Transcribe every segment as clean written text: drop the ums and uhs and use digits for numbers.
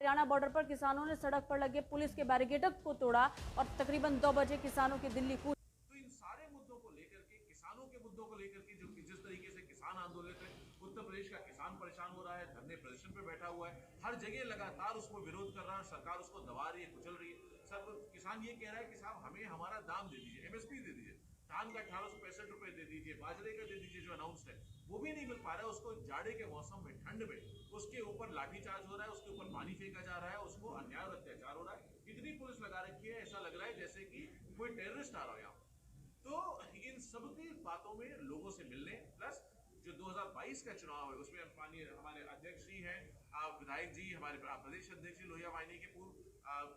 Haryana border पर किसानों ने सड़क पर लगे पुलिस के बैरिकेड को तोड़ा और तकरीबन 2 बजे किसानों की दिल्ली कूच। तो इन सारे मुद्दों को लेकर के, किसानों के मुद्दों को लेकर के, जो जिस तरीके से किसान आंदोलित है, उत्तर प्रदेश का किसान परेशान हो रहा है, धरने प्रदर्शन पे बैठा हुआ है, हर जगह लगातार उसको विरोध कर रहा है, सरकार उसको दबा रही है, कुचल रही है। सब किसान ये कह रहा है कि साहब हमें हमारा दाम दे दीजिए, एमएसपी दे दीजिए, धान का 1865 दे दीजिए, बाजरे का दे दीजिए जो अनाउंस्ड है, वो भी नहीं मिल पा रहा है उसको। जाड़े के मौसम में, ठंड में उसके ऊपर लाठीचार्ज हो रहा है, उसके ऊपर पानी फेंका जा रहा है, उसको अन्याय और अत्याचार हो रहा है। इतनी पुलिस लगा रखी है, ऐसा लग रहा है जैसे कि कोई टेररिस्ट आ रहा है यहाँ। तो इन सब की बातों में लोगों से मिलने, प्लस जो 2022 का चुनाव है उसमें हमारे अध्यक्ष जी हैं, विधायक जी, हमारे प्रदेश अध्यक्ष लोहिया वाहिनी के पूर्व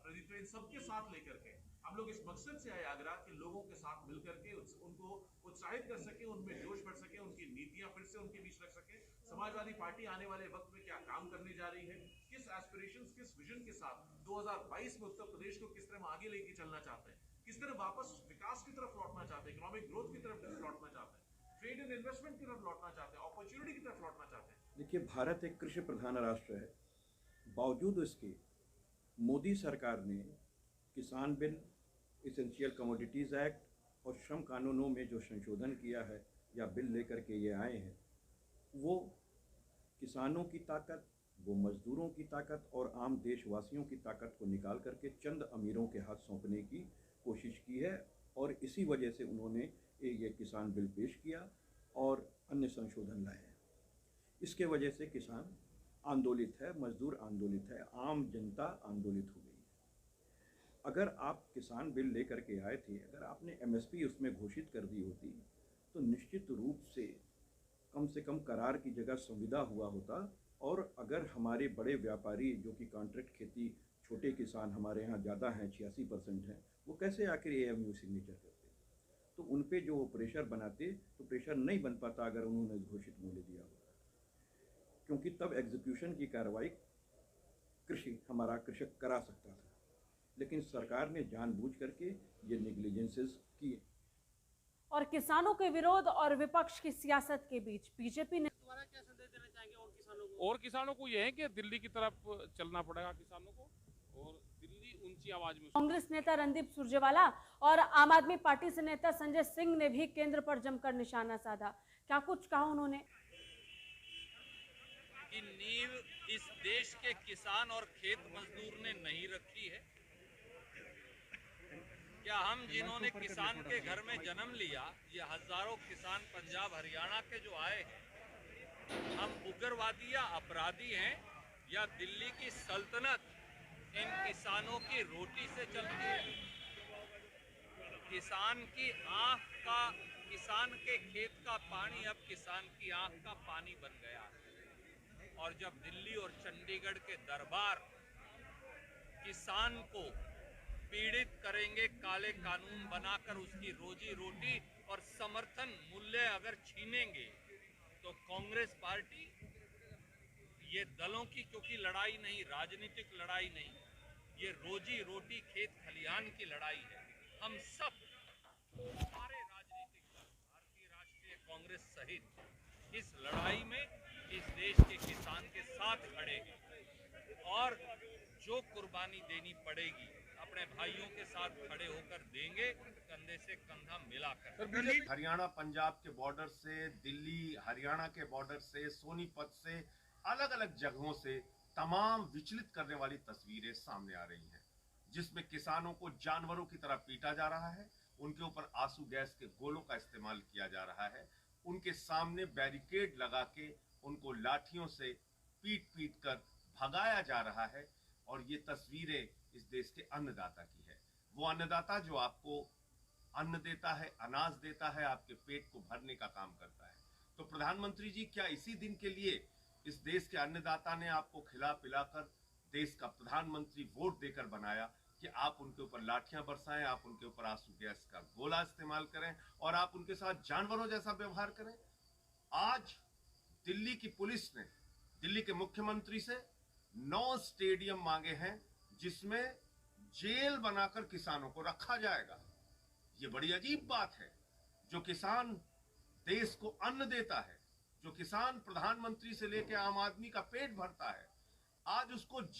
प्रदीप, इन सबके साथ लेकर के हम लोग इस मकसद से आए आगरा कि लोगों के साथ मिलकर के उनको उत्साहित कर सके, उनमें जोश भर सके, उनकी नीतियां फिर से उनके बीच रख सके। समाजवादी पार्टी आने वाले वक्त में क्या काम करने जा रही है, किस एस्पिरेशंस, किस विजन के साथ 2022 में उत्तर प्रदेश को किस तरह आगे लेके चलना चाहते हैं, किस तरह वापस विकास की तरफ लौटना चाहते हैं, इकोनॉमिक ग्रोथ की तरफ लौटना चाहते हैं, ट्रेड एंड इन्वेस्टमेंट की तरफ लौटना चाहते हैं, अपॉर्चुनिटी की तरफ लौटना चाहते हैं। देखिए, भारत एक कृषि प्रधान राष्ट्र है। बावजूद इसके मोदी सरकार ने किसान बिल, इसेंशियल कमोडिटीज़ एक्ट और श्रम कानूनों में जो संशोधन किया है या बिल लेकर के ये आए हैं, वो किसानों की ताकत, वो मज़दूरों की ताकत और आम देशवासियों की ताकत को निकाल करके चंद अमीरों के हाथ सौंपने की कोशिश की है। और इसी वजह से उन्होंने ये किसान बिल पेश किया और अन्य संशोधन लाए हैं। इसके वजह से किसान आंदोलित है, मजदूर आंदोलित है, आम जनता आंदोलित हो गई है। अगर आप किसान बिल लेकर के आए थे, अगर आपने एमएसपी उसमें घोषित कर दी होती, तो निश्चित रूप से कम करार की जगह संविदा हुआ होता। और अगर हमारे बड़े व्यापारी जो कि कॉन्ट्रैक्ट खेती, छोटे किसान हमारे यहाँ ज़्यादा हैं, 86% हैं, वो कैसे आखिर एएमयू सिग्नेचर करते? तो उन पे जो प्रेशर बनाते, तो प्रेशर नहीं बन पाता अगर उन्होंने घोषित मूल्य दिया होता, क्योंकि तब एग्जीक्यूशन की कार्रवाई हमारा कृषक करा सकता था। लेकिन सरकार ने जानबूझ करके ये नेग्लिजेंसेस किए। और किसानों के विरोध और विपक्ष की सियासत के बीच बीजेपी ने दोबारा क्या संदेश देना चाहेंगे और किसानों को? यह है कि दिल्ली की तरफ चलना पड़ेगा किसानों को, और दिल्ली ऊंची आवाज में। कांग्रेस नेता रणदीप सुरजेवाला और आम आदमी पार्टी से नेता संजय सिंह ने भी केंद्र पर जमकर निशाना साधा। क्या कुछ कहा उन्होंने? कि नींव इस देश के किसान और खेत मजदूर ने नहीं रखी है। क्या हम जिन्होंने किसान के घर में जन्म लिया, ये हजारों किसान पंजाब हरियाणा के जो आए हैं, हम उग्रवादी या अपराधी हैं, या दिल्ली की सल्तनत इन किसानों की रोटी से चलती है? किसान की आंख का, किसान के खेत का पानी अब किसान की आंख का पानी बन गया है। और जब दिल्ली और चंडीगढ़ के दरबार किसान को पीड़ित करेंगे, काले कानून बनाकर उसकी रोजी रोटी और समर्थन मूल्य अगर छीनेंगे, तो कांग्रेस पार्टी, ये दलों की क्योंकि लड़ाई नहीं, राजनीतिक लड़ाई नहीं, ये रोजी रोटी खेत खलिहान की लड़ाई है। हम सब, सारे राजनीतिक दल, भारतीय राष्ट्रीय कांग्रेस सहित इस लड़ाई में इस देश के किसान के साथ खड़े हैं, और जो कुर्बानी देनी पड़ेगी अपने भाइयों के साथ खड़े होकर देंगे, कंधे से कंधा मिलाकर। हरियाणा पंजाब के बॉर्डर से, दिल्ली हरियाणा के बॉर्डर से, सोनीपत से, अलग अलग जगहों से तमाम विचलित करने वाली तस्वीरें सामने आ रही हैं, जिसमें किसानों को जानवरों की तरह पीटा जा रहा है, उनके ऊपर आंसू गैस के गोलों का इस्तेमाल किया जा रहा है, उनके सामने बैरिकेड लगा के उनको लाठियों से पीट पीट कर भगाया जा रहा है। और ये तस्वीरें इस देश के अन्नदाता की है। वो अन्नदाता जो आपको अन्न देता है, अनाज देता है, आपके पेट को भरने का काम करता है। तो प्रधानमंत्री जी, क्या इसी दिन के लिए इस देश के अन्नदाता ने आपको खिला पिलाकर देश का प्रधानमंत्री वोट देकर बनाया कि आप उनके ऊपर लाठियां बरसाएं, आप उनके ऊपर आंसू गैस का गोला इस्तेमाल करें और आप उनके साथ जानवरों जैसा व्यवहार करें? आज दिल्ली की पुलिस ने दिल्ली के मुख्यमंत्री से 9 स्टेडियम मांगे हैं, जिसमें जेल बनाकर किसानों को रखा जाएगा। ये बड़ी अजीब बात है। जो किसान देश को अन्न देता है, जो किसान प्रधानमंत्री से लेकर आम आदमी का पेट भरता है, आज उसको जेल